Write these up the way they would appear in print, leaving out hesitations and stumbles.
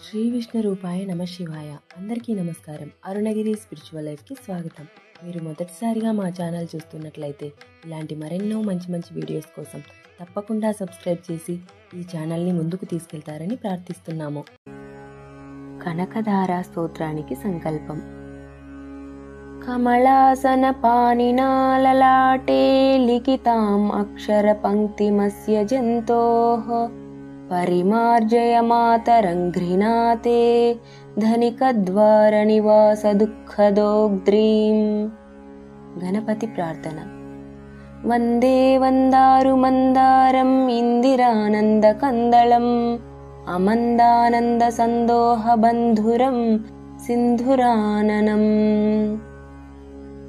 శ్రీ విష్ణు రూపాయ నమ శివాయ. అందరికీ నమస్కారం. అరుణగిరి స్పిరిచువల్ లైఫ్కి స్వాగతం. మీరు మొదటిసారిగా మా ఛానల్ చూస్తున్నట్లయితే ఇలాంటి మరెన్నో మంచి మంచి వీడియోస్ కోసం తప్పకుండా సబ్స్క్రైబ్ చేసి ఈ ఛానల్ని ముందుకు తీసుకెళ్తారని ప్రార్థిస్తున్నాము. కనకధార స్తోత్రానికి సంకల్పం. కమలాసన పానినా లలాటే లిఖితాం అక్షర పంక్తిమస్య జంతోః పరిమార్జయ మాతరం ఘ్రిణాతే ధనికద్వార నివాస దుఃఖదోగ్ద్రీం. గణపతి ప్రార్థన. వందే వందారు మందారం ఇందిరానంద కందళం అమందానంద సందోహ బంధురం సింధురాననం.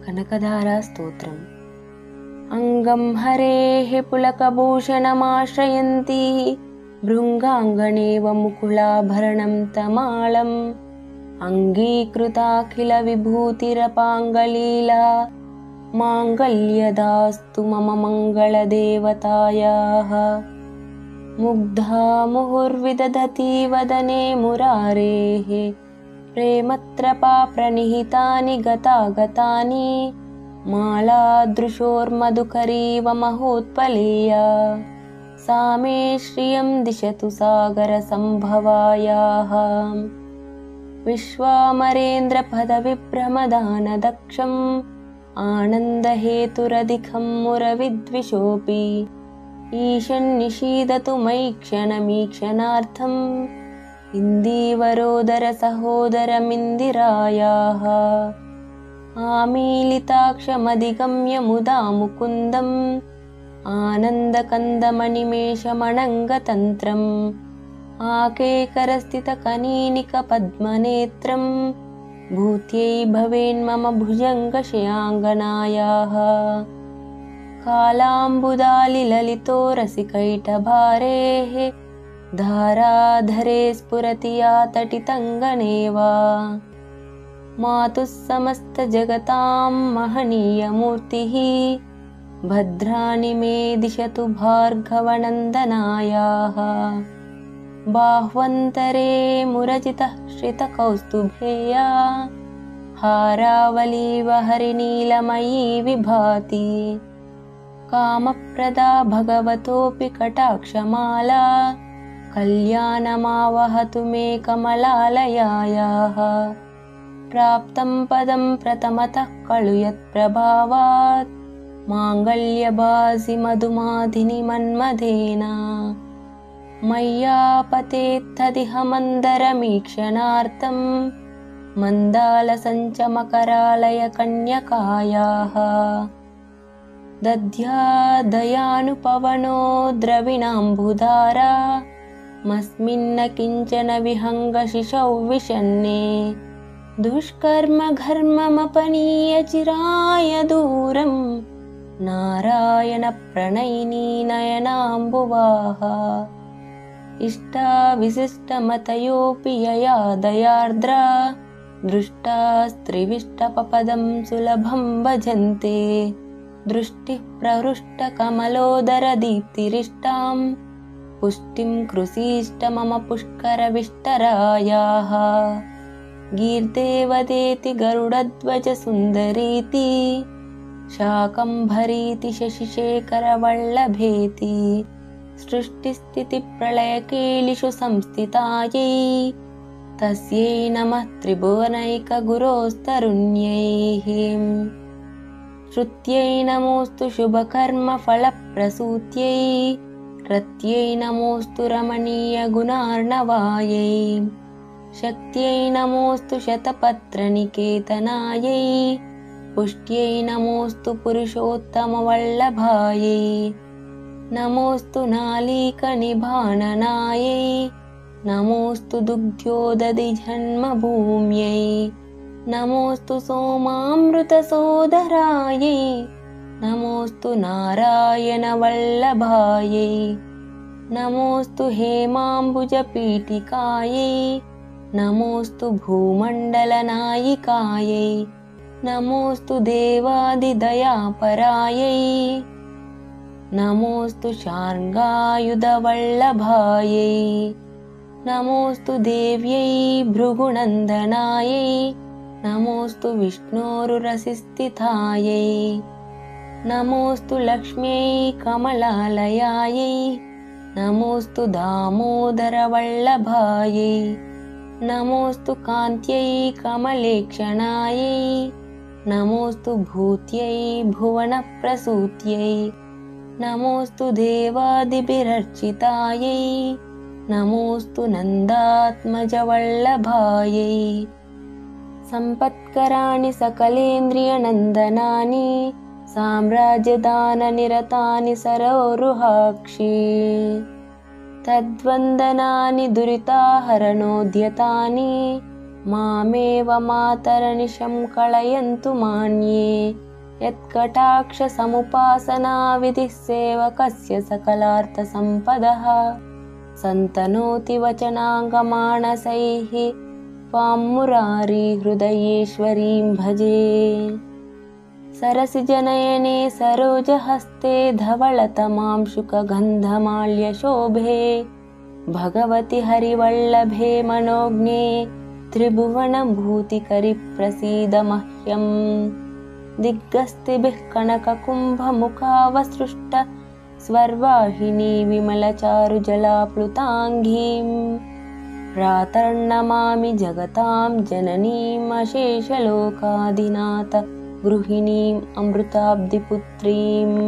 కనకధార స్తోత్రం. అంగం హరేః పులకభూషణమాశ్రయంతి భృంగాంగణేవ ముకుళాభరణం తమాళం అంగీకృతాఖిల విభూతిరపాంగలీలా మాంగళ్యదాస్తు మమ మంగళదేవతాయాః. ముగ్ధా ముహుర్విదధతి వదనే మురారేః ప్రేమత్రపా ప్రణిహితాని గతాగతాని మాలాదృశోర్మధుకరీవ మహోత్పలేయా. सा मे श्रियं दिशतु सागर संभवायाः. विश्वामरेन्द्रपदविभ्रमदानदक्षम् आनन्दहेतुरधिकं मुरविद्विषोऽपि ईशन्निषीदतु मयि क्षणमीक्षणार्थम् इन्दीवरोदर सहोदरमिन्दिरायाः. आमीलिताक्षमधिगम्य मुदा मुकुन्दम् आनन्दकन्दमनिमेषमणङ्गतन्त्रम् आकेकरस्थितकनीनिकपद्मनेत्रम् भूत्यै भवेन्मम भुजङ्गशयाङ्गनायाः. कालाम्बुदालिललितो रसिकैटभारेः धाराधरे स्फुरति या तटितङ्गणे वा. मातुः समस्तजगतां महनीयमूर्तिः भद्राणि मे दिशतु भार्गवनन्दनायाः. बाह्वन्तरे मुरजितः श्रितकौस्तुभेया हारावलीव हरिनीलमयी विभाति. कामप्रदा भगवतोऽपि कटाक्षमाला कल्याणमावहतु मे कमलालयायाः. प्राप्तं पदं प्रथमतः खलु यत्प्रभावात् माङ्गल्यभासि मधुमाधिनि मन्मथेन. मय्यापतेत्तदिह मन्दरमीक्षणार्थं मन्दालसञ्चमकरालय कन्यकायाः. दध्यादयानुपवनो द्रविणाम्बुधारा मस्मिन्न किञ्चन विहङ्गशिशौ विषन्ने. दुष्कर्म घर्ममपनीय चिराय दूरम् नारायण प्रणयिनी नयनाम्बुवाः. इष्टा विशिष्टमतयोऽपि यया दयार्द्रा दृष्टास्त्रिविष्टपपदं सुलभं भजन्ते. दृष्टिः प्रहृष्टकमलोदरदीप्तिरिष्टां पुष्टिं कृषीष्ट मम पुष्करविष्टरायाः. गीर्देवदेति गरुडध्वज सुन्दरीति शाकम्भरीति शशिशेखरवल्लभेति. सृष्टिस्थितिप्रलयकेलिषु संस्थितायै तस्यै नमः त्रिभुवनैकगुरोस्तरुण्यै. श्रुत्यै नमोऽस्तु शुभकर्मफलप्रसूत्यै रत्यै नमोऽस्तु रमणीयगुणार्णवायै. शक्त्यै नमोऽस्तु शतपत्रनिकेतनायै पुष्ट्यै नमोऽस्तु पुरुषोत्तमवल्लभायै. नमोऽस्तु नालीकनिभाननायै नमोऽस्तु दुग्ध्योदधिजन्मभूम्यै. नमोऽस्तु सोमामृतसोदरायै नमोऽस्तु नारायणवल्लभायै. नमोऽस्तु हेमाम्बुजपीठिकायै नमोऽस्तु भूमण्डलनायिकायै. नमोऽस्तु देवादिदयापरायै नमोऽस्तु शार्ङ्गायुधवल्लभायै. नमोऽस्तु देव्यै भृगुनन्दनायै नमोऽस्तु विष्णोरुरसिस्थितायै नमोऽस्तु लक्ष्म्यै कमलालयायै नमोऽस्तु दामोदरवल्लभायै नमोऽस्तु कान्त्यै कमलेक्षणायै नमोऽस्तु भूत्यै भुवनप्रसूत्यै नमोऽस्तु देवादिभिरर्चितायै नमोऽस्तु नन्दात्मजवल्लभायै सम्पत्कराणि सकलेन्द्रियनन्दनानि साम्राज्यदाननिरतानि सरोरुहाक्षी तद्वन्दनानि दुरिताहरणोद्यतानि मामेव मातरनिशं कलयन्तु मान्ये यत्कटाक्षसमुपासनाविधिः सेवकस्य सकलार्थसम्पदः सन्तनोति वचनाङ्गमानसैः त्वां मुरारी हृदयेश्वरीं भजे सरसिजनयने सरोजहस्ते धवलतमांशुकगन्धमाल्यशोभे भगवति हरिवल्लभे मनोज्ञे त्रिभुवनभूतिकरि प्रसीद मह्यम् दिग्गस्तिभिः कनककुम्भमुखावसृष्ट स्वर्वाहिनी विमलचारुजलाप्लुताङ्गीं प्रातर्नमामि जगतां जननीम् अशेषलोकाधिनाथ गृहिणीम् अमृताब्धिपुत्रीम्।